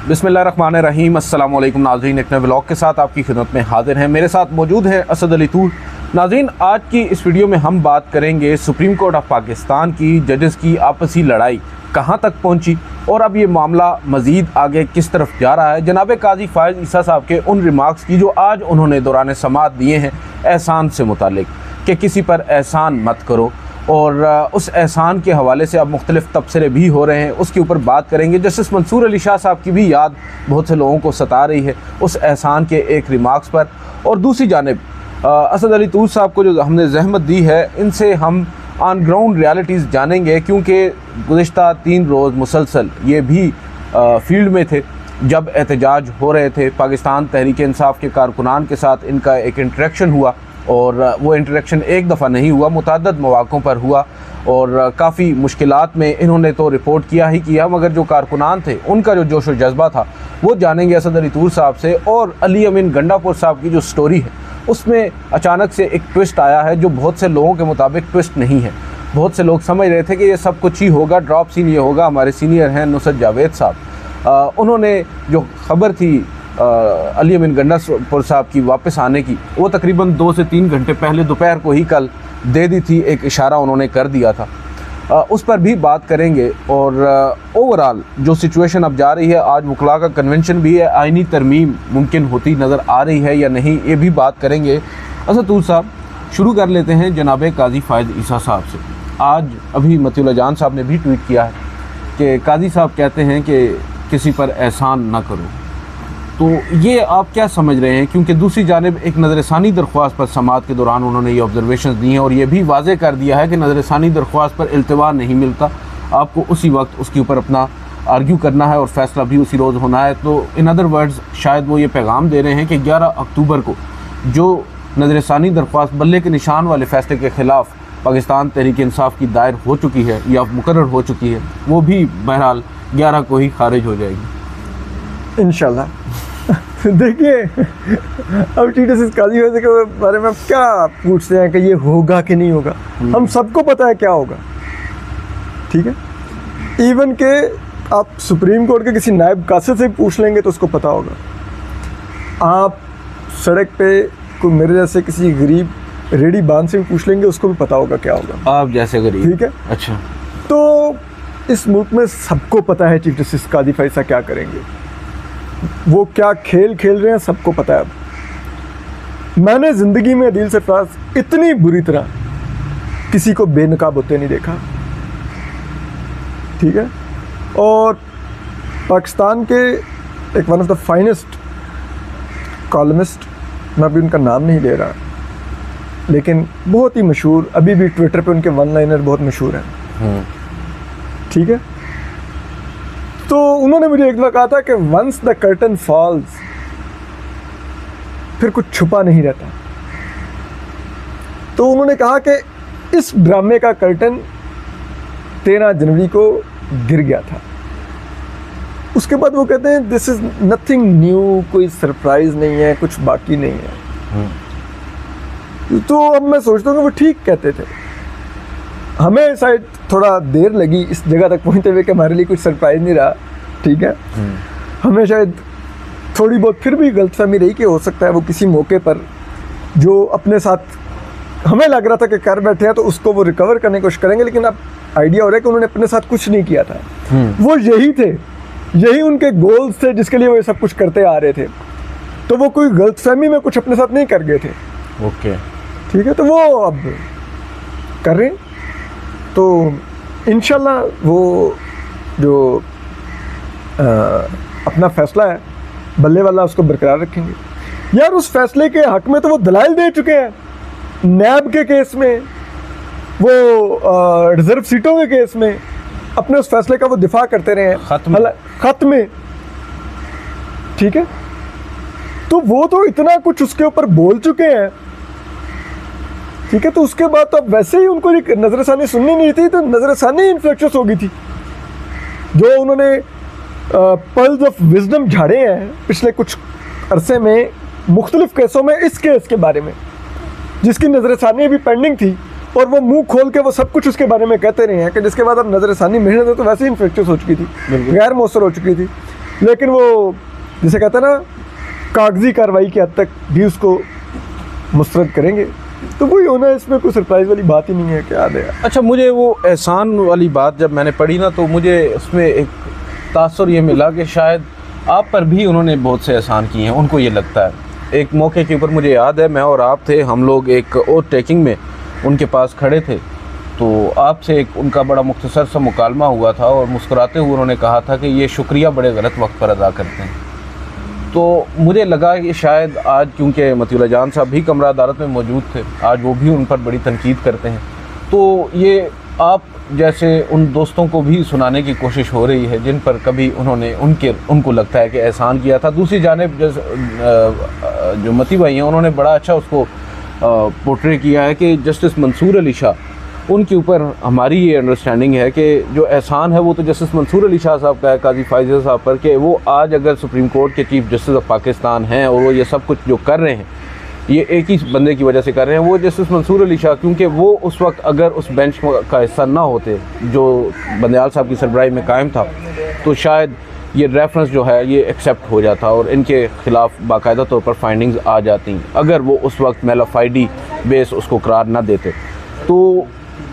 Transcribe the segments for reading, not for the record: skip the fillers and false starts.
बिस्मिल्लाहिर्रहमानिर्रहीम। अस्सलाम वालेकुम नाज़रीन, एक नए व्लॉग के साथ आपकी खिदमत में हाजिर हैं। मेरे साथ मौजूद है असद अली तूर। नाज़रीन, आज की इस वीडियो में हम बात करेंगे सुप्रीम कोर्ट ऑफ पाकिस्तान की जजेस की आपसी लड़ाई कहां तक पहुंची और अब ये मामला मज़ीद आगे किस तरफ जा रहा है। जनाब काजी फ़ायज़ ईसा साहब के उन रिमार्क्स की जो आज उन्होंने दौरान समाअत दिए हैं एहसान से मुतालिक कि किसी पर एहसान मत करो, और उस एहसान के हवाले से अब मुख्तलिफ तबसरे भी हो रहे हैं, उसके ऊपर बात करेंगे। जस्टिस मंसूर अली शाह साहब की भी याद बहुत से लोगों को सता रही है उस एहसान के एक रिमार्क्स पर। और दूसरी जानिब असद अली तूर साहब को जो हमने ज़हमत दी है, इनसे हम ऑन ग्राउंड रियलिटीज़ जानेंगे, क्योंकि गुज़िश्ता 3 रोज़ मुसलसल ये भी फील्ड में थे जब एहतजाज हो रहे थे। पाकिस्तान तहरीक इंसाफ के कारकुनान के साथ इनका एक इंटरेक्शन हुआ, और वो इंटरेक्शन एक दफ़ा नहीं हुआ, मुतअद्दिद मौक़ों पर हुआ, और काफ़ी मुश्किलात में इन्होंने तो रिपोर्ट किया ही किया, मगर जो कारकुनान थे उनका जो जोश व जज्बा था वो जानेंगे असद अली तूर साहब से। और अली अमीन गंडापुर साहब की जो स्टोरी है उसमें अचानक से एक ट्विस्ट आया है जो बहुत से लोगों के मुताबिक ट्विस्ट नहीं है। बहुत से लोग समझ रहे थे कि ये सब कुछ ही होगा, ड्रॉप सीन ये होगा। हमारे सीनियर हैं नुसरत जावेद साहब, उन्होंने जो खबर थी अली अमीन गंडापुर साहब की वापस आने की, वो तकरीबन 2 से 3 घंटे पहले दोपहर को ही कल दे दी थी, एक इशारा उन्होंने कर दिया था। उस पर भी बात करेंगे। और ओवरऑल जो सिचुएशन अब जा रही है, आज वकला का कन्वेंशन भी है, आइनी तरमीम मुमकिन होती नज़र आ रही है या नहीं, ये भी बात करेंगे। असद तूर साहब, शुरू कर लेते हैं जनाब काजी फ़ायज़ ईसा साहब से। आज अभी मतीउल्लाह जान साहब ने भी ट्वीट किया है कि काजी साहब कहते हैं कि किसी पर एहसान ना करो, तो ये आप क्या समझ रहे हैं? क्योंकि दूसरी जानिब एक नज़रसानी दरख्वास्त पर समाअत के दौरान उन्होंने ये ऑब्जर्वेशन दी हैं और ये भी वाज़े कर दिया है कि नज़रसानी दरख्वास्त पर इल्तिवा नहीं मिलता, आपको उसी वक्त उसके ऊपर अपना आर्ग्यू करना है और फ़ैसला भी उसी रोज़ होना है। तो इन अदर वर्ड्स शायद वो ये पैगाम दे रहे हैं कि 11 अक्टूबर को जो नज़रसानी दरख्वास्त बल्ले के निशान वाले फ़ैसले के ख़िलाफ़ पाकिस्तान तहरीक इंसाफ की दायर हो चुकी है या मुकर्रर हो चुकी है, वो भी बहरहाल 11 को ही खारिज हो जाएगी इंशाल्लाह। देखिए, अब चीफ जस्टिस काजी फ़ायज़ के बारे में आप क्या पूछते हैं कि ये होगा कि नहीं होगा? हम सबको पता है क्या होगा, ठीक है। इवन के आप सुप्रीम कोर्ट के किसी नायब कासिद से पूछ लेंगे तो उसको पता होगा। आप सड़क पे कोई मेरे जैसे किसी गरीब रेडी बांध से भी पूछ लेंगे, उसको भी पता होगा क्या होगा। आप जैसे गरीब, ठीक है। अच्छा, तो इस मुल्क में सबको पता है चीफ जस्टिस काजी फ़ायज़ क्या करेंगे, वो क्या खेल खेल रहे हैं, सबको पता है। अब मैंने ज़िंदगी में अदील सरफराज इतनी बुरी तरह किसी को बेनकाब होते नहीं देखा, ठीक है। और पाकिस्तान के एक one of the finest columnist, मैं अभी उनका नाम नहीं ले रहा, लेकिन बहुत ही मशहूर, अभी भी ट्विटर पे उनके वन लाइनर बहुत मशहूर हैं, ठीक है। तो उन्होंने मुझे एक बार कहा था कि वंस द कर्टन फॉल्स, फिर कुछ छुपा नहीं रहता। तो उन्होंने कहा कि इस ड्रामे का कर्टन 13 जनवरी को गिर गया था। उसके बाद वो कहते हैं दिस इज़ नथिंग न्यू, कोई सरप्राइज नहीं है, कुछ बाकी नहीं है। तो अब मैं सोचता हूँ कि वो ठीक कहते थे। हमें शायद थोड़ा देर लगी इस जगह तक पहुँचते हुए कि हमारे लिए कुछ सरप्राइज नहीं रहा, ठीक है। हमें शायद थोड़ी बहुत फिर भी गलतफहमी रही कि हो सकता है वो किसी मौके पर जो अपने साथ हमें लग रहा था कि कर बैठे हैं तो उसको वो रिकवर करने की कोशिश करेंगे, लेकिन अब आइडिया हो रहा है कि उन्होंने अपने साथ कुछ नहीं किया था। वो यही थे, यही उनके गोल्स थे जिसके लिए वो ये सब कुछ करते आ रहे थे। तो वो कोई गलतफहमी में कुछ अपने साथ नहीं कर गए थे, ओके, ठीक है। तो वो अब कर रहे हैं, तो इंशाल्लाह वो जो अपना फ़ैसला है बल्ले वाला उसको बरकरार रखेंगे। यार, उस फैसले के हक़ में तो वो दलाइल दे चुके हैं, नैब के केस में, वो रिज़र्व सीटों के केस में अपने उस फैसले का वो दिफा करते रहे हैं ख़त में, ठीक है। तो वो तो इतना कुछ उसके ऊपर बोल चुके हैं, ठीक है। तो उसके बाद तो अब वैसे ही उनको नज़रसानी सुननी नहीं थी, तो नज़रसानी इन्फ्लेक्शस हो गई थी। जो उन्होंने पर्ल्स ऑफ विजडम झाड़े हैं पिछले कुछ अरसे में मुख्तलिफ केसों में, इस केस के बारे में जिसकी नज़रसानी अभी पेंडिंग थी, और वो मुंह खोल के वो सब कुछ उसके बारे में कहते रहे हैं कि जिसके बाद अब नज़रसानी मेहनत तो वैसे ही इन्फ्लेक्शस हो चुकी थी, गैर मौसर हो चुकी थी। लेकिन वो जिसे कहते हैं ना कागजी कार्रवाई की हद तक भी उसको मुस्तरद करेंगे। तो वही होना है, इसमें कोई सरप्राइज वाली बात ही नहीं है। क्या है अच्छा, मुझे वो एहसान वाली बात जब मैंने पढ़ी ना, तो मुझे उसमें एक तासुर ये मिला कि शायद आप पर भी उन्होंने बहुत से एहसान किए हैं, उनको ये लगता है। एक मौके के ऊपर मुझे याद है, मैं और आप थे, हम लोग एक और टेकिंग में उनके पास खड़े थे, तो आपसे एक उनका बड़ा मुख्तसर सा मुकालमा हुआ था और मुस्कुराते हुए उन्होंने कहा था कि ये शुक्रिया बड़े गलत वक्त पर अदा करते हैं। तो मुझे लगा कि शायद आज, क्योंकि मतीउल्लाह जान साहब भी कमरा अदालत में मौजूद थे, आज वो भी उन पर बड़ी तनकीद करते हैं, तो ये आप जैसे उन दोस्तों को भी सुनाने की कोशिश हो रही है जिन पर कभी उनको लगता है कि एहसान किया था। दूसरी जानिब जो मती भाई हैं, उन्होंने बड़ा अच्छा उसको पोर्ट्रे किया है कि जस्टिस मंसूर अली शाह, उनके ऊपर हमारी ये अंडरस्टैंडिंग है कि जो एहसान है वो तो जस्टिस मंसूर अली शाह साहब का है, काजी फाइज़ साहब पर, कि वो आज अगर सुप्रीम कोर्ट के चीफ जस्टिस ऑफ पाकिस्तान हैं और वो ये सब कुछ जो कर रहे हैं ये एक ही बंदे की वजह से कर रहे हैं, वो जस्टिस मंसूर अली शाह। क्योंकि वो उस वक्त अगर उस बेंच का हिस्सा ना होते जो बंदयाल साहब की सरबराही में कायम था, तो शायद ये रेफरेंस जो है ये एक्सेप्ट हो जाता और इनके ख़िलाफ़ बाकायदा तौर पर फाइंडिंग्स आ जाती, अगर वो उस वक्त मेलाफाइडी बेस उसको करार ना देते। तो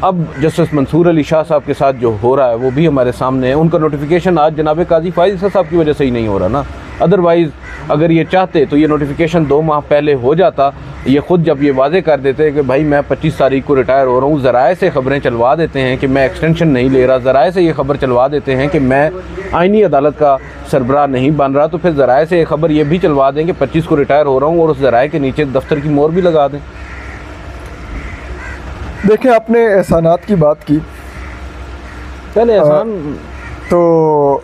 अब जस्टिस मंसूर अली शाह साहब के साथ जो हो रहा है वो भी हमारे सामने है। उनका नोटिफिकेशन आज जनाब काजी फाइज़ साहब की वजह से ही नहीं हो रहा ना, अदरवाइज़ अगर ये चाहते तो ये नोटिफिकेशन 2 माह पहले हो जाता। ये ख़ुद जब ये वाजे कर देते कि भाई मैं 25 तारीख को रिटायर हो रहा हूँ, ज़राए से ख़बरें चलवा देते हैं कि मैं एक्सटेंशन नहीं ले रहा, ज़राए से ये ख़बर चलवा देते हैं कि मैं आइनी अदालत का सरबराह नहीं बन रहा, तो फिर ज़राए से ये ख़बर ये भी चलवा दें कि 25 को रिटायर हो रहा हूँ और उस ज़राए के नीचे दफ्तर की मोहर भी लगा दें। देखिए, आपने एहसानात की बात की, पहले एहसान तो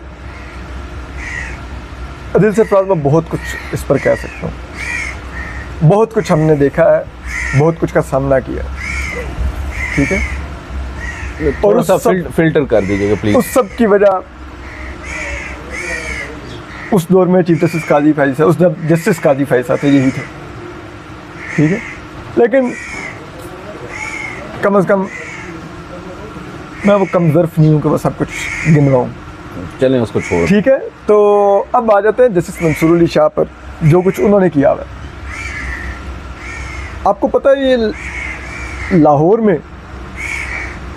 दिल से प्राउड में बहुत कुछ इस पर कह सकता हूँ। बहुत कुछ हमने देखा है, बहुत कुछ का सामना किया, ठीक है। और उस फिल्टर कर दीजिएगा प्लीज़। उस सब की वजह उस दौर में चीफ जस्टिस काजी फाइज़ साहब, उस जस्टिस काजी फाइज़ साहब थे, यही थे, ठीक है। लेकिन कम से कम मैं वो कम ज़र्फ़ नहीं हूँ कि वो सब कुछ गिनवाऊँ। चलें उसको छोड़, ठीक है। तो अब आ जाते हैं जस्टिस मंसूर अली शाह पर, जो कुछ उन्होंने किया है। आपको पता है ये लाहौर में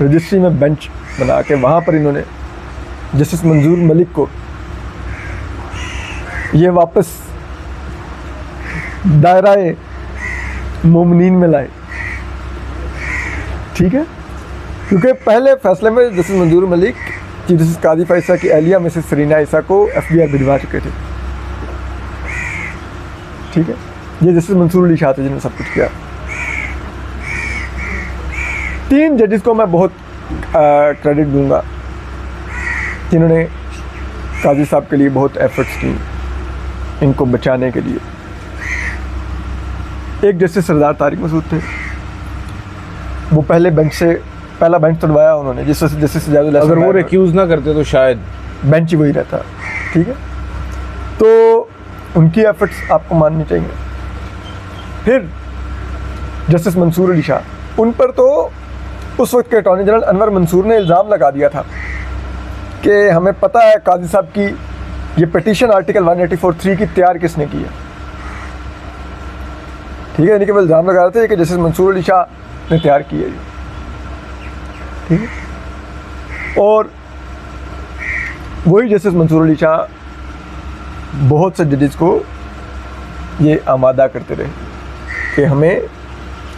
रजिस्ट्री में बेंच बना के वहाँ पर इन्होंने जस्टिस मंजूर मलिक को ये वापस दायराए मोमिनीन में लाए, ठीक है। क्योंकि पहले फैसले में जस्टिस मंजूर मलिक चीफ जस्टिस काजी फाइज़ साहब की अहलिया मिसेस सरीना ईसा को FBI भिजवा चुके थे, ठीक है। ये जस्टिस मंसूर अली शाह थे जिन्होंने सब कुछ किया। 3 जजेस को मैं बहुत क्रेडिट दूंगा जिन्होंने काजी साहब के लिए बहुत एफर्ट्स की इनको बचाने के लिए। एक जस्टिस सरदार तारिक मसूद थे, वो पहले बेंच से पहला बेंच तोड़वाया उन्होंने, जस्टिस अगर वो रिक्यूज़ ना करते तो शायद बेंच ही वही रहता, ठीक है। तो उनकी एफर्ट्स आपको माननी चाहिए। फिर जस्टिस मंसूर अली शाह, उन पर तो उस वक्त के अटॉर्नी जनरल अनवर मंसूर ने इल्ज़ाम लगा दिया था कि हमें पता है काजी साहब की ये पिटीशन आर्टिकल 184(3) की तैयार किसने की है, ठीक है। यानी कि वो इल्ज़ाम लगा रहे थे कि जस्टिस मंसूर अली शाह ने तैयार की है, ठीक है। और वही जस्टिस मंसूर अली शाह बहुत से जजेस को ये आमादा करते रहे कि हमें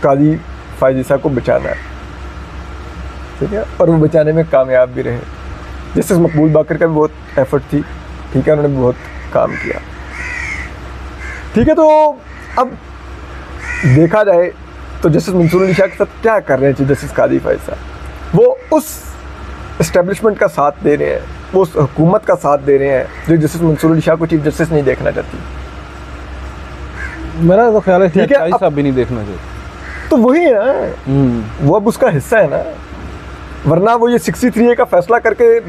काजी फाइज़ साहब को बचाना है, ठीक है। और वो बचाने में कामयाब भी रहे। जस्टिस मकबूल बाकर का भी बहुत एफर्ट थी, ठीक है, उन्होंने भी बहुत काम किया, ठीक है। तो अब देखा जाए तो जस्टिस मंसूर अली शाह के साथ क्या कर रहे हैं जस्टिस काजी फाइज़ साहब, वो उस इस्टेब्लिशमेंट का साथ दे रहे हैं, वो उस हुकूमत का साथ दे रहे हैं जो जस्टिस मंसूर अली शाह को चीफ जस्टिस नहीं देखना चाहती। मेरा तो ख्याल है ठीक है, साहब भी नहीं देखना चाहिए। तो वही है ना, वो अब उसका हिस्सा है ना, वरना वो ये 63A का फैसला करके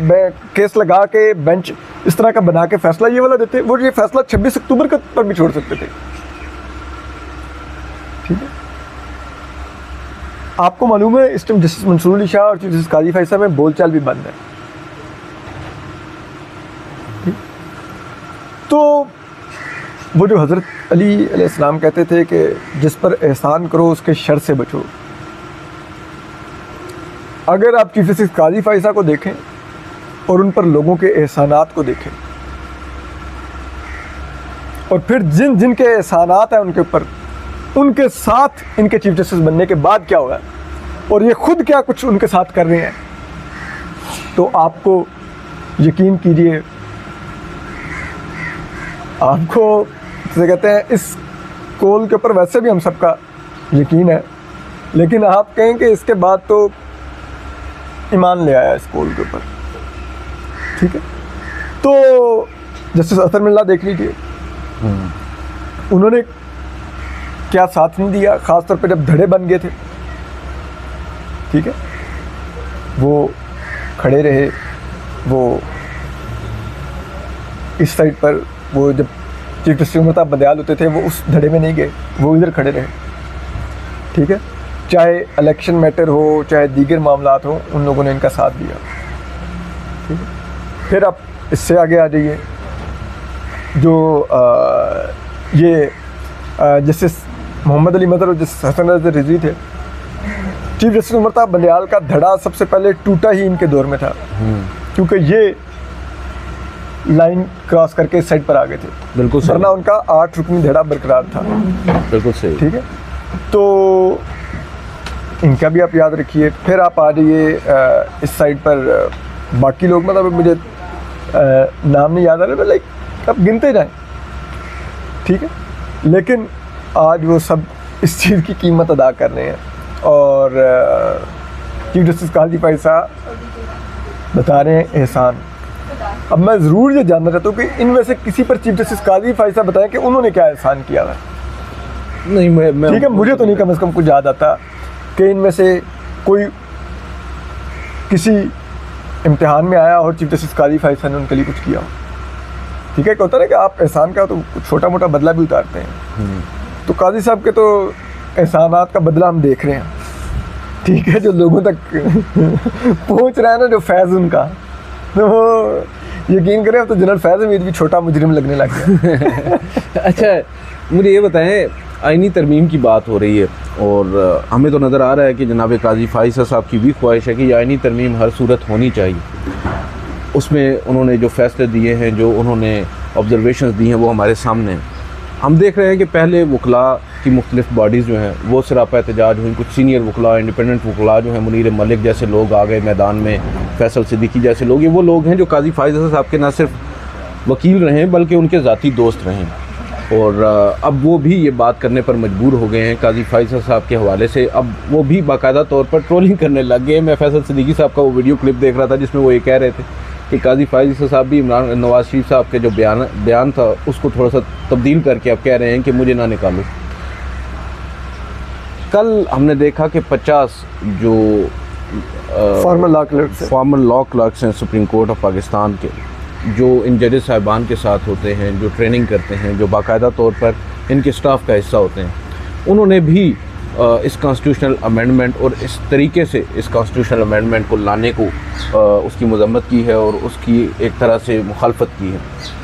केस लगा के बेंच इस तरह का बना के फैसला ये वाला देते, वो ये फैसला 26 अक्टूबर पर भी छोड़ सकते थे, ठीक है। आपको मालूम है इस टाइम जस्टिस मंसूर अली शाह और चीफ जस्टिस काजी फाइज़ साहब में बोलचाल भी बंद है, ठीक? तो वो जो हज़रत अली अलैहिस्सलाम कहते थे कि जिस पर एहसान करो उसके शर से बचो, अगर आप चीफ जस्टिस काजी फाइसा को देखें और उन पर लोगों के एहसानात को देखें और फिर जिन जिन के एहसानात हैं उनके ऊपर, उनके साथ इनके चीफ जस्टिस बनने के बाद क्या हुआ और ये खुद क्या कुछ उनके साथ कर रहे हैं, तो आपको यकीन कीजिए, आपको जैसे कहते हैं इस कॉल के ऊपर वैसे भी हम सबका यकीन है, लेकिन आप कहें कि इसके बाद तो ईमान ले आया इस कॉल के ऊपर, ठीक है। तो जस्टिस असर मिल्ला देख लीजिए, उन्होंने क्या साथ नहीं दिया, ख़ासतौर पे जब धड़े बन गए थे, ठीक है, वो खड़े रहे, वो इस साइड पर, वो जब चीफ जस्टिस उमर बदयाल होते थे वो उस धड़े में नहीं गए, वो इधर खड़े रहे, ठीक है। चाहे इलेक्शन मैटर हो चाहे दीगर मामलात हो, उन लोगों ने इनका साथ दिया, ठीक है। फिर आप इससे आगे आ जाइए, जो ये जस्टिस मोहम्मद अली मदर और जस्टिस हसन रज़ा रिजवी थे, चीफ जस्टिस उमर बंदयाल का धड़ा सबसे पहले टूटा ही इनके दौर में था, क्योंकि ये लाइन क्रॉस करके इस साइड पर आ गए थे, बिल्कुल सही, वरना उनका 8 रुकनी धड़ा बरकरार था, बिल्कुल सही, ठीक है। तो इनका भी आप याद रखिए। फिर आप आ जाइए इस साइड पर, बाकी लोग मतलब मुझे नाम नहीं याद आ रहा, लाइक आप गिनते जाएं, ठीक है, लेकिन आज वो सब इस चीज़ की कीमत अदा कर रहे हैं। और चीफ जस्टिस काजी फाइसा बता रहे हैं एहसान। अब मैं ज़रूर ये जानना चाहता हूँ कि इनमें से किसी पर चीफ जस्टिस काजी फाइसा बताएं कि उन्होंने क्या एहसान किया है। नहीं, मैं ठीक है, मुझे तो नहीं कम से कम कुछ याद आता कि इनमें से कोई किसी इम्तिहान में आया और चीफ जस्टिस काजी फाइसा ने उनके लिए कुछ किया हो। ठीक है, होता है कि आप एहसान का तो छोटा मोटा बदला भी उतारते हैं, तो काजी साहब के तो एहसानात का बदला हम देख रहे हैं, ठीक है, जो लोगों तक पहुंच रहा है ना, जो फैज़ उनका, तो यकीन करें अब तो जनरल फैज़ हमीद भी छोटा मुजरिम लगने लग गया। अच्छा, मुझे ये बताएं, आईनी तरमीम की बात हो रही है और हमें तो नज़र आ रहा है कि जनाब काजी फाइसा साहब की भी ख्वाहिश है कि ये आईनी तरमीम हर सूरत होनी चाहिए। उसमें उन्होंने जो फ़ैसले दिए हैं, जो उन्होंने ऑब्जर्वेशंस दी हैं, वो हमारे सामने हैं। हम देख रहे हैं कि पहले वकला की मुख्तलिफ बॉडीज़ जो हैं वो सरापा एहतजाज हुई, कुछ सीनियर वकला, इंडिपेंडेंट वकला जो हैं, मुनीर मलिक जैसे लोग आ गए मैदान में, फैसल सिद्दीकी जैसे लोग, ये वो लोग हैं जो काजी फाइसा साहब के न सिर्फ वकील रहे बल्कि उनके ज़ाती दोस्त रहें। और अब वो भी ये बात करने पर मजबूर हो गए हैं काजी फाइसा साहब के हवाले से। अब वो भी बाकायदा तौर पर ट्रोलिंग करने लग गए। मैं फैसल सिद्दीकी साहब का वो वीडियो क्लिप देख रहा था जिसमें वो ये कह रहे थे कि काजी फाइसा साहब भी इमरान नवाज शरीफ साहब के जो बयान था उसको थोड़ा सा तब्दील करके अब कह रहे हैं कि मुझे ना निकालो। कल हमने देखा कि 50 जो फॉर्मर लॉ क्लर्क्स हैं सुप्रीम कोर्ट ऑफ पाकिस्तान के, जो इन जजेस साहिबान के साथ होते हैं, जो ट्रेनिंग करते हैं, जो बाकायदा तौर पर इनके स्टाफ का हिस्सा होते हैं, उन्होंने भी इस कॉन्स्टिट्यूशनल अमेंडमेंट और इस तरीके से इस कॉन्स्टिट्यूशनल अमेंडमेंट को लाने को उसकी मज़म्मत की है और उसकी एक तरह से मुखालफत की है।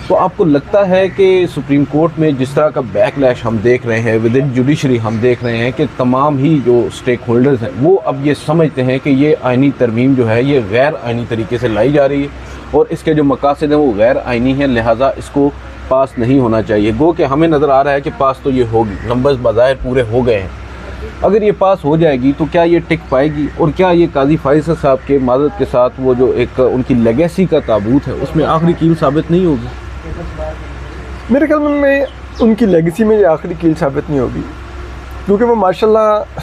तो आपको लगता है कि सुप्रीम कोर्ट में जिस तरह का बैकलैश हम देख रहे हैं, विद इन जुडिशरी हम देख रहे हैं कि तमाम ही जो स्टेक होल्डर्स हैं वो अब ये समझते हैं कि ये आइनी तरमीम जो है ये गैर आइनी तरीके से लाई जा रही है और इसके जो मकासद हैं वो गैर आइनी हैं, लिहाजा इसको पास नहीं होना चाहिए। गो कि हमें नज़र आ रहा है कि पास तो ये होगी, नंबर्स बाज़ाहिर पूरे हो गए हैं। अगर ये पास हो जाएगी तो क्या ये टिक पाएगी और क्या ये काजी फाइसा साहब के मादद के साथ वो जो एक उनकी लेगेसी का ताबूत है उसमें आखिरी कील साबित नहीं होगी? मेरे ख्याल में उनकी लेगेसी में ये आखिरी कील साबित नहीं होगी, क्योंकि वो माशाल्लाह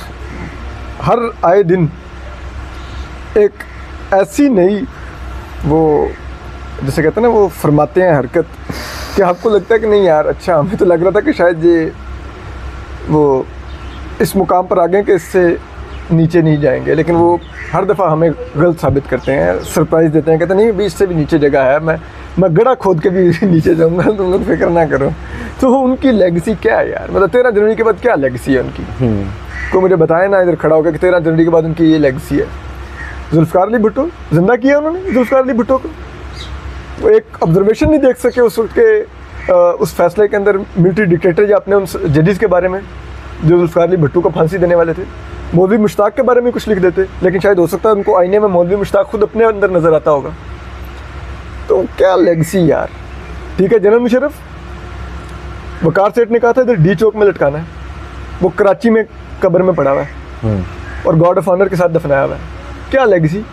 हर आए दिन एक ऐसी नई, वो जैसे कहते हैं ना, वो फरमाते हैं हरकत, कि आपको लगता है कि नहीं यार, अच्छा हमें तो लग रहा था कि शायद ये वो इस मुकाम पर आ गए कि इससे नीचे नहीं जाएंगे, लेकिन वो हर दफ़ा हमें गलत साबित करते हैं, सरप्राइज़ देते हैं, कहते हैं नहीं भी इससे भी नीचे जगह है, मैं गड़ा खोद के भी नीचे जाऊंगा, तुम लोग फिक्र ना करो। तो उनकी लेगेसी क्या है यार, मतलब 13 जनवरी के बाद क्या लेगेसी है उनकी? कोई मुझे बताए ना इधर खड़ा होकर कि 13 जनवरी के बाद उनकी ये लेगेसी है। जुल्फ़िकार अली भुट्टो जिंदा किया उन्होंने, जुल्फ़िकार अली भुट्टो को वो एक ऑब्जर्वेशन नहीं देख सके उस वक्त के उस फैसले के अंदर मिलिट्री डिक्टेटर या अपने उन जजेस के बारे में जो जुल्फ़िकार अली भुट्टो को फांसी देने वाले थे, मौलवी मुश्ताक के बारे में कुछ लिख देते, लेकिन शायद हो सकता है उनको आईने में मौलवी मुश्ताक खुद अपने अंदर नज़र आता होगा। तो क्या लेगेसी यार। ठीक है, जनरल मुशर्रफ वकार सेठ ने कहा था इधर डी चौक में लटकाना है, वो कराची में कब्र में पड़ा हुआ है और गॉड ऑफ ऑनर के साथ दफनाया हुआ है। क्या लेगेसी,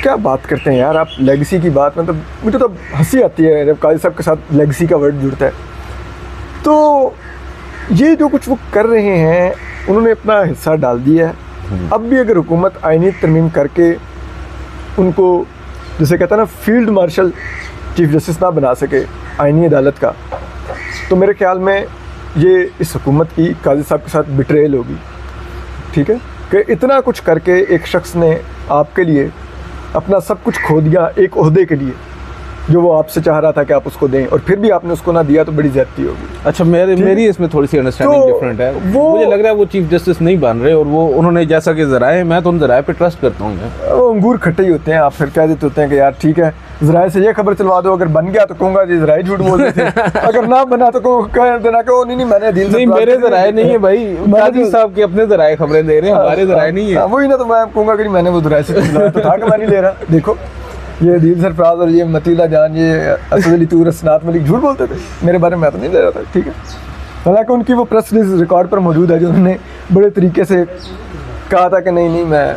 क्या बात करते हैं यार आप लेगेसी की बात। मतलब मुझे तो हंसी आती है जब काजी साहब के साथ लेगेसी का वर्ड जुड़ता है। तो ये जो कुछ वो कर रहे हैं, उन्होंने अपना हिस्सा डाल दिया है। अब भी अगर हुकूमत आईनी तरमीम करके उनको जैसे कहता है ना फील्ड मार्शल चीफ जस्टिस ना बना सके आईनी अदालत का, तो मेरे ख्याल में ये इस हुकूमत की काजी साहब के साथ बिट्रेल होगी। ठीक है, कि इतना कुछ करके एक शख्स ने आपके लिए अपना सब कुछ खो दिया एक ओहदे के लिए जो वो आपसे चाह रहा था कि आप उसको दें, और फिर भी आपने उसको ना दिया, तो बड़ी ज़्यादती होगी। अच्छा, मेरी इसमें थोड़ी सी अंडरस्टैंडिंग डिफरेंट है। मुझे लग रहा है वो चीफ जस्टिस नहीं बन रहे, और वो उन्होंने जैसा कि ज़राए, मैं तो उन ज़राए पे ट्रस्ट करता हूँ। वो अंगूर खट्टे ही होते हैं, आप फिर कह देते होते हैं कि यार ठीक है ज़राए से ये खबर चलवा दो, अगर बन गया तो कहूँगा जी ज़राए झूठ बोल रहे थे, अगर ना बना तो कह देना कि नहीं मैंने दिल नहीं, मेरे ज़राए नहीं है भाई, काजी साहब के अपने ज़राए खबरें दे रहे हैं, हमारे ज़राए नहीं है। वही ना, तो मैं कहूँगा कि मैंने वो ज़राए से तो था कि मैं नहीं ले रहा। देखो ये दिल सरफराज और ये मतीला जान, ये असद अली तूर, असनात मलिक झूठ बोलते थे मेरे बारे में, मैं तो नहीं ले रहा था। ठीक है, हालांकि उनकी वो प्रेस रिलीज रिकॉर्ड पर मौजूद है जो उन्होंने बड़े तरीके से कहा था कि नहीं मैं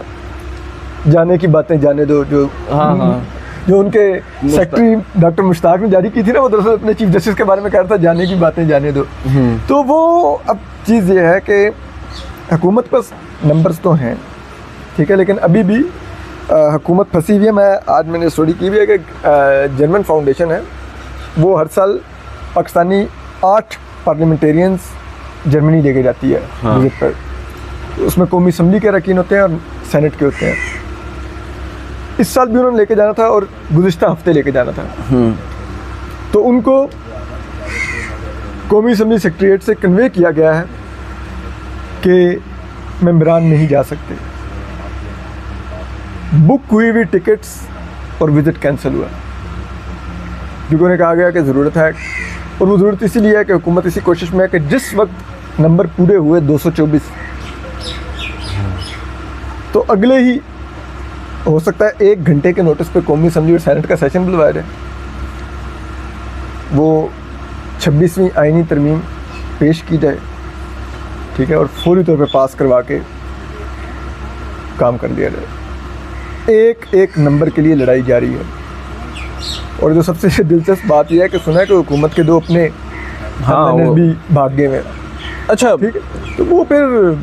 जाने की बातें जाने दो, जो जो उनके सेक्रेटरी डॉक्टर मुश्ताक ने जारी की थी ना, वो दरअसल अपने चीफ जस्टिस के बारे में कह रहा था जाने की बातें जाने दो। तो वो अब चीज़ ये है कि हुकूमत पास नंबर्स तो हैं, ठीक है, लेकिन अभी भी हुकूमत फंसी हुई है। आज मैंने स्टोरी की भी है कि जर्मन फाउंडेशन है, वो हर साल पाकिस्तानी 8 पार्लियामेंटेरियंस जर्मनी लेके जाती है विजिट पर। उसमें कौमी असम्बली के अरकान होते हैं और सेनेट के होते हैं। इस साल भी उन्होंने लेके जाना था और गुज़िश्ता हफ्ते लेके जाना था। तो उनको कौमी असम्बली सेक्रेटरीट से कन्वे किया गया है कि मेंबरान नहीं जा सकते। बुक हुई हुई टिकट्स और विज़िट कैंसिल हुआ, क्योंकि उन्हें कहा गया कि ज़रूरत है, और वो ज़रूरत इसीलिए है कि हुकूमत इसी कोशिश में है कि जिस वक्त नंबर पूरे हुए 224, तो अगले ही हो सकता है 1 घंटे के नोटिस पे कौमी असम्बली और सेनेट का सेशन बुलवाया जाए, वो 26वीं आईनी तरमीम पेश की जाए, ठीक है, और फौरी तौर पे पास करवा के काम कर दिया जाए। एक नंबर के लिए लड़ाई जारी है। और जो सबसे दिलचस्प बात यह है कि सुना है कि हुकूमत के 2 अपने भी भाग गए में। अच्छा, ठीक है, तो वो फिर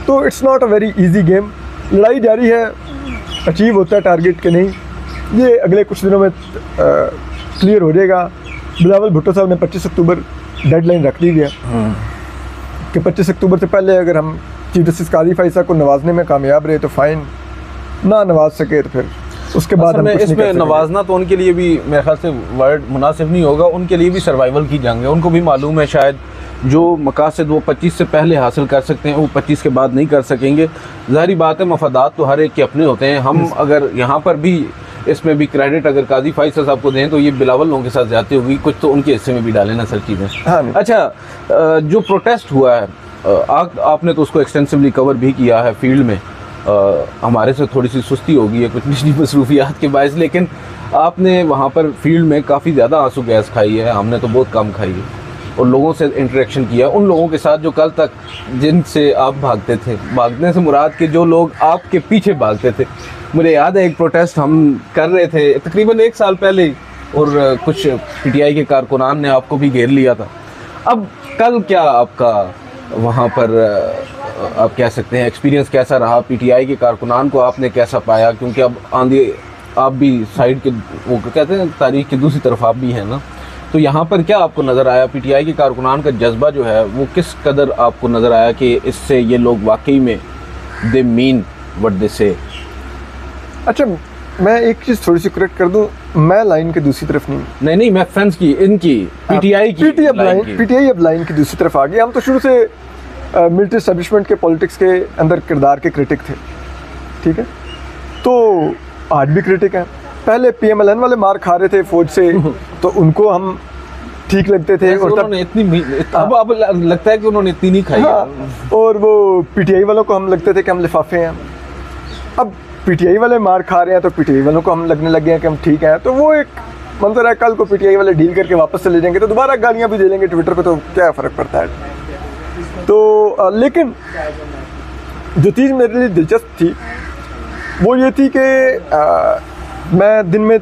तो it's not a very easy game. लड़ाई जारी है, अचीव होता है टारगेट के नहीं, ये अगले कुछ दिनों में क्लियर हो जाएगा। बिलावल भुट्टो साहब ने 25 अक्टूबर डेडलाइन रख दी है कि 25 अक्टूबर से पहले अगर हम चीफ जस्टिस काजी फैसल को नवाजने में कामयाब रहे तो फ़ाइन, ना नवाज सके तो फिर उसके बाद हम कुछ इसमें नवाजना तो उनके लिए भी मेरे ख्याल से वर्ड मुनासिब नहीं होगा, उनके लिए भी सर्वाइवल की जंग है। उनको भी मालूम है शायद जो मकासद वो 25 से पहले हासिल कर सकते हैं वो 25 के बाद नहीं कर सकेंगे। ज़ाहिर बात है, मफादात तो हर एक के अपने होते हैं। हम अगर यहाँ पर भी इसमें भी क्रेडिट अगर काजी फैसल साहब को दें तो ये बिलावल लोगों के साथ ज़्यादती होगी, कुछ तो उनके हिस्से में भी डालें ना सर चीज़ें। अच्छा, जो प्रोटेस्ट हुआ है, आपने तो उसको एक्सटेंसिवली कवर भी किया है फील्ड में। हमारे से थोड़ी सी सुस्ती होगी है कुछ निजी मसरूफियात के बायस, लेकिन आपने वहाँ पर फील्ड में काफ़ी ज़्यादा आंसू गैस खाई है, हमने तो बहुत कम खाई है, और लोगों से इंटरेक्शन किया, उन लोगों के साथ जो कल तक जिनसे आप भागते थे, भागने से मुराद के जो लोग आपके पीछे भागते थे। मुझे याद है एक प्रोटेस्ट हम कर रहे थे तकरीबन 1 साल पहले ही, और कुछ पीटीआई के कारकुनान ने आपको भी घेर लिया था। अब कल क्या आपका वहाँ पर आप कह सकते हैं एक्सपीरियंस कैसा रहा? पीटीआई के कारकुनान को आपने कैसा पाया? क्योंकि अब आंधी आप भी साइड के वो कहते हैं तारीख की दूसरी तरफ आप भी हैं ना, तो यहाँ पर क्या आपको नज़र आया? पीटीआई के कारकुनान का जज्बा जो है वो किस कदर आपको नज़र आया कि इससे ये लोग वाकई में दे मीन व्हाट दे से? अच्छा, मैं एक चीज़ थोड़ी सी करेक्ट कर दूं, मैं लाइन के दूसरी तरफ नहीं, मैं फ्रेंड्स की इनकी पीटीआई की पीटीआई अब लाइन की दूसरी तरफ आ गई। हम तो शुरू से मिलिट्री एस्टेब्लिशमेंट के पॉलिटिक्स के अंदर किरदार के क्रिटिक थे, ठीक है, तो आज भी क्रिटिक हैं, पहले PMLN वाले मार खा रहे थे फौज से तो उनको हम ठीक लगते थे, और तब उन्होंने अब लगता है कि उन्होंने इतनी नहीं खाई। और वो PTI वालों को हम लगते थे कि हम लिफाफे हैं। अब PTI वाले मार खा रहे हैं तो PTI वालों को हम लगने लगे हैं कि हम ठीक हैं। तो वो एक मंजर है, कल को PTI वाले डील करके वापस चले जाएंगे तो दोबारा गालियाँ भी दे लेंगे ट्विटर पे, तो क्या फ़र्क पड़ता है। तो लेकिन जो चीज़ मेरे लिए दिलचस्प थी वो ये थी कि मैं दिन में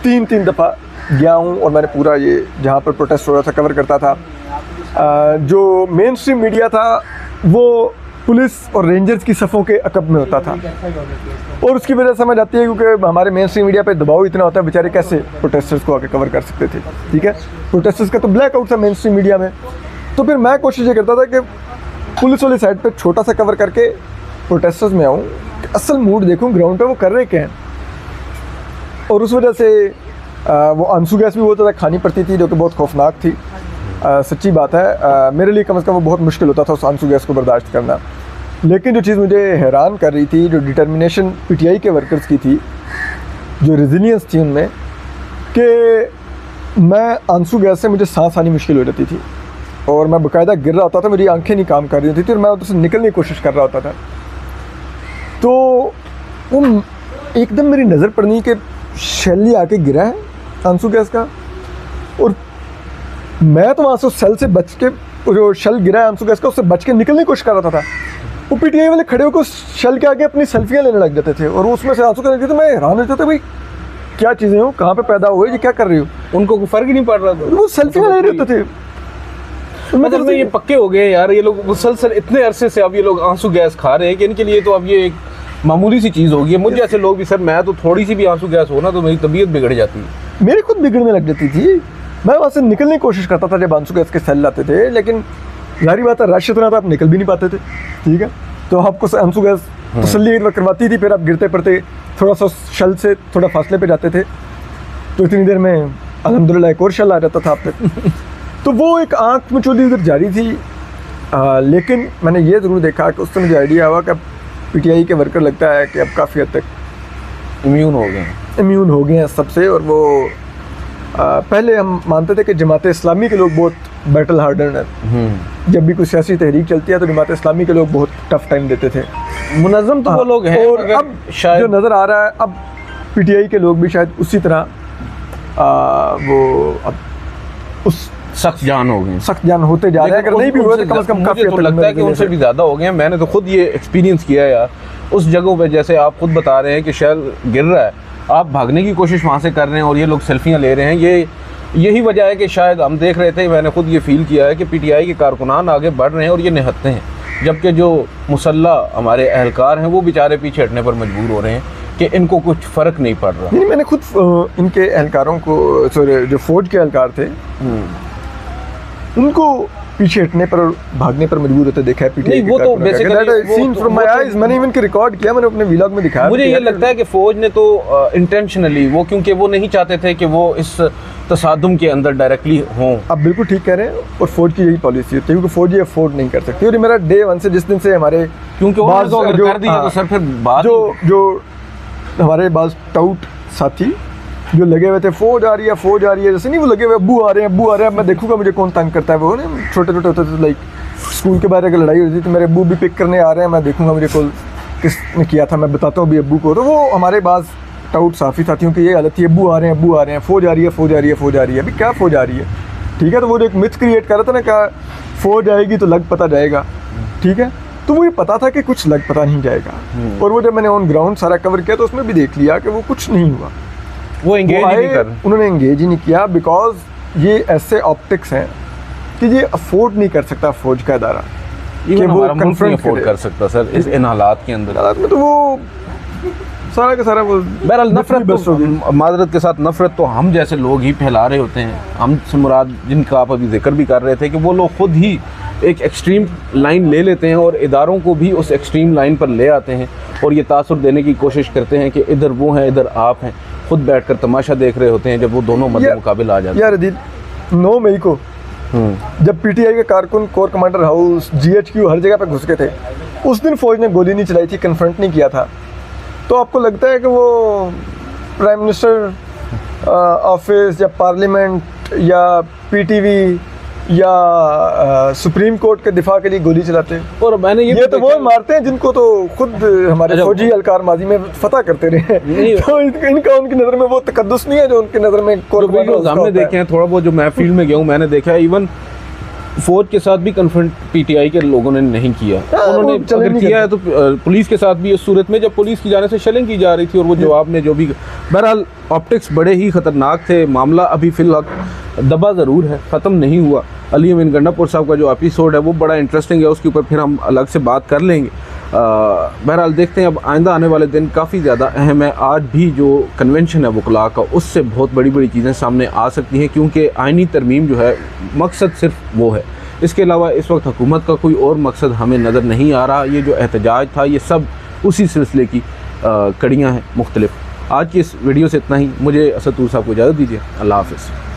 3 दफ़ा गया हूँ और मैंने पूरा ये जहाँ पर प्रोटेस्ट हो रहा था कवर करता था। जो मेन स्ट्रीम मीडिया था वो पुलिस और रेंजर्स की सफ़ों के अकब में होता था, और उसकी वजह समझ आती है क्योंकि हमारे मेन स्ट्रीम मीडिया पे दबाव इतना होता है, बेचारे कैसे प्रोटेस्टर्स को आके कवर कर सकते थे। ठीक है, प्रोटेस्टर्स का तो ब्लैक आउट था मेन स्ट्रीम मीडिया में। तो फिर मैं कोशिश ये करता था कि पुलिस वाली साइड पे छोटा सा कवर करके प्रोटेस्टर्स में आऊँ, असल मूड देखूँ ग्राउंड पे वो कर रहे क्या हैं। और उस वजह से वो आंसू गैस भी बहुत ज़्यादा खानी पड़ती थी, जो कि बहुत खौफनाक थी। सच्ची बात है, मेरे लिए कम से कम वो बहुत मुश्किल होता था उस आंसू गैस को बर्दाश्त करना। लेकिन जो चीज़ मुझे हैरान कर रही थी, जो डिटर्मिनेशन PTI के वर्कर्स की थी, जो रेजिलियंस थी उनमें, कि मैं आंसू गैस से मुझे सांस आनी मुश्किल हो जाती थी और मैं बाकायदा गिर रहा होता था, मेरी आंखें नहीं काम कर रही होती थी और मैं उधर से निकलने की कोशिश कर रहा होता था। तो वो एकदम मेरी नज़र पड़नी कि शैली आके गिरा है आंसू गैस का, और मैं तो वहाँ से उस सेल से बच के, जो शल गिरा है आंसू गैस का, उससे बच के निकलने की कोशिश कर रहा था। वो PTI वाले खड़े होकर उस शल के आगे अपनी सेल्फियाँ लेने लग जाते थे और उसमें से आंसू गैस, तो मैं हैरान हो जाता था, भाई क्या चीज़ें हो, कहाँ पे पैदा हुए, ये क्या कर रही हो। उनको कोई फर्क ही नहीं पड़ रहा था, वो सेल्फियाँ ले रहे होते थे। मतलब ये पक्के हो गए यार, ये लोग मुसलसल इतने अरसे से अब ये लोग आंसू गैस खा रहे हैं कि इनके लिए तो अब ये एक मामूली सी चीज़ हो गई है। मुझे ऐसे लोग भी, सर मैं तो थोड़ी सी भी आंसू गैस हो ना तो मेरी तबीयत बिगड़ जाती है, मेरी खुद बिगड़ने लग जाती थी। मैं वहाँ से निकलने की कोशिश करता था जब आंसू गैस के सेल लाते थे, लेकिन जाहिर बात है रश इतना था, आप निकल भी नहीं पाते थे। ठीक है, तो आपको आंसू गैस तसल्ली करवाती थी, फिर आप गिरते पड़ते थोड़ा सा शल से थोड़ा फासले पे जाते थे, तो इतनी देर में अल्हम्दुलिल्लाह एक और शल आ जाता था आप तक। तो वो एक आँख में चोली उधर जारी थी। लेकिन मैंने ये ज़रूर देखा कि उस समय मुझे आइडिया हुआ कि PTI के वर्कर लगता है कि अब काफ़ी हद तक इम्यून हो गए हैं सबसे। और वो पहले हम मानते थे कि जमात इस्लामी के लोग बहुत बैटल हार्डन है, जब भी कोई सियासी तहरीक चलती है तो जमात इस्लामी के लोग बहुत टफ टाइम देते थे, मुनज़्ज़म तो वो लोग हैं। और अब शायद जो नज़र आ रहा है, अब PTI के लोग भी शायद उसी तरह वो अब उस सख्त जान हो गए, सख्त जान होते जा रहे हैं। अगर नहीं भी हुआ तो कम से कम काफ़ी तो लगता है कि उनसे भी ज़्यादा हो गए हैं। मैंने तो खुद ये एक्सपीरियंस किया है यार, उस जगहों पे जैसे आप खुद बता रहे हैं कि शैल गिर रहा है, आप भागने की कोशिश वहाँ से कर रहे हैं और ये लोग सेल्फियाँ ले रहे हैं। यही वजह है कि शायद हम देख रहे थे, मैंने खुद ये फील किया है कि PTI के कारकुनान आगे बढ़ रहे हैं और ये निहत्ते हैं, जबकि जो मुसल्लह हमारे एहलकार हैं वो बेचारे पीछे हटने पर मजबूर हो रहे हैं कि इनको कुछ फ़र्क नहीं पड़ रहा। नहीं, मैंने खुद इनके एहलकारों को, सॉरी जो फ़ौज के एहलकार थे, उनको पीछे हटने पर भागने पर मजबूर होते देखा है PTI। वो तो basically scene from my eyes, मैंने इवन के रिकॉर्ड किया, मैंने अपने व्लॉग में दिखाया। मुझे ये लगता है कि फौज ने तो इंटेंशनली वो, क्योंकि वो नहीं चाहते थे कि वो इस तसादुम के अंदर डायरेक्टली हों। आप बिल्कुल ठीक कह रहे हैं, और फौज की यही पॉलिसी होती है क्योंकि फौज ये अफोर्ड नहीं कर सकती। और मेरा डे 1 से, जिस दिन से हमारे क्योंकि कर दिया तो सर फिर बात जो हमारे पास टाउट साथी जो लगे हुए थे, फौज आ रही है, जैसे नहीं वो लगे हुए अब्बू आ रहे हैं, मैं देखूंगा मुझे कौन तंग करता है। वो ना छोटे होते थे, लाइक स्कूल के बाहर अगर लड़ाई होती थी तो मेरे अब्बू भी पिक करने आ रहे हैं, मैं देखूंगा मुझे कॉल किसने किया था, मैं बताता हूँ अभी अब्बू को। तो वो हमारे पास टाउट साफी साथियों की ये हालत थी, अब्बू आ रहे हैं, फौज आ रही है। अभी क्या फौज आ रही है? ठीक है, तो वो जो एक मिथ क्रिएट कर रहा था ना, क्या फौज आएगी तो लग पता जाएगा। ठीक है, तो मुझे पता था कि कुछ लग पता नहीं जाएगा, और वो जब मैंने ऑन ग्राउंड सारा कवर किया तो उसमें भी देख लिया कि वो कुछ नहीं हुआ। वो एंगेज ही नहीं कर, उन्होंने एंगेज ही नहीं किया, बिकॉज ये ऐसे ऑप्टिक्स हैं कि ये अफोर्ड नहीं कर सकता फौज का इदारा कि वो कन्फ्रंट कर सकता सर इस इन हालात के अंदर में। तो वो सारा का सारा वो बहरहाल नफरत तो, मादरत के साथ नफरत तो हम जैसे लोग ही फैला रहे होते हैं। हमसे मुराद जिनका आप अभी जिक्र भी कर रहे थे कि वो लोग खुद ही एक एक्सट्रीम लाइन ले लेते हैं और इदारों को भी उस एक्सट्रीम लाइन पर ले आते हैं और ये तासुर देने की कोशिश करते हैं कि इधर वो हैं इधर आप हैं, खुद बैठकर तमाशा देख रहे होते हैं जब वो दोनों मद्दे मुकाबिल आ जाते हैं। यार अदील, 9 मई को जब PTI के कारकुन कोर कमांडर हाउस, GHQ हर जगह पे घुस गए थे, उस दिन फौज ने गोली नहीं चलाई थी, कन्फ्रंट नहीं किया था, तो आपको लगता है कि वो प्राइम मिनिस्टर ऑफिस या पार्लियामेंट या पीटीवी या सुप्रीम कोर्ट के दिफा के लिए गोली चलाते हैं। और मैंने ये तो वो मारते हैं जिनको तो खुद हमारे फौजी एहलकार माजी में फतह करते रहे हैं। तो इनका उनकी नज़र में वो तकद्दुस नहीं है जो उनकी नज़र में हमने देखे हैं। थोड़ा बहुत जो मैं फील्ड में गया हूँ मैंने देखा है, इवन फौज के साथ भी कन्फ्रंट पीटीआई के लोगों ने नहीं किया। उन्होंने अगर किया है तो पुलिस के साथ भी, इस सूरत में जब पुलिस की जाने से शेलिंग की जा रही थी और वो जवाब में जो भी, बहरहाल ऑप्टिक्स बड़े ही ख़तरनाक थे। मामला अभी फ़िलहाल दबा ज़रूर है, ख़त्म नहीं हुआ। अली अमीन गंडापुर साहब का जो एपिसोड है वो बड़ा इंटरेस्टिंग है, उसके ऊपर फिर हम अलग से बात कर लेंगे। बहरहाल देखते हैं, अब आइंदा आने वाले दिन काफ़ी ज़्यादा अहम है। आज भी जो कन्वेंशन है वकला का, उससे बहुत बड़ी बड़ी चीज़ें सामने आ सकती हैं, क्योंकि आइनी तरमीम जो है मकसद सिर्फ वो है। इसके अलावा इस वक्त हुकूमत का कोई और मकसद हमें नज़र नहीं आ रहा। ये जो एहतजाज था ये सब उसी सिलसिले की कड़ियाँ हैं मुख्तलिफ। आज की इस वीडियो से इतना ही। मुझे असद तूर साहब को इजाज़त दीजिए। अल्लाह हाफ़िज़।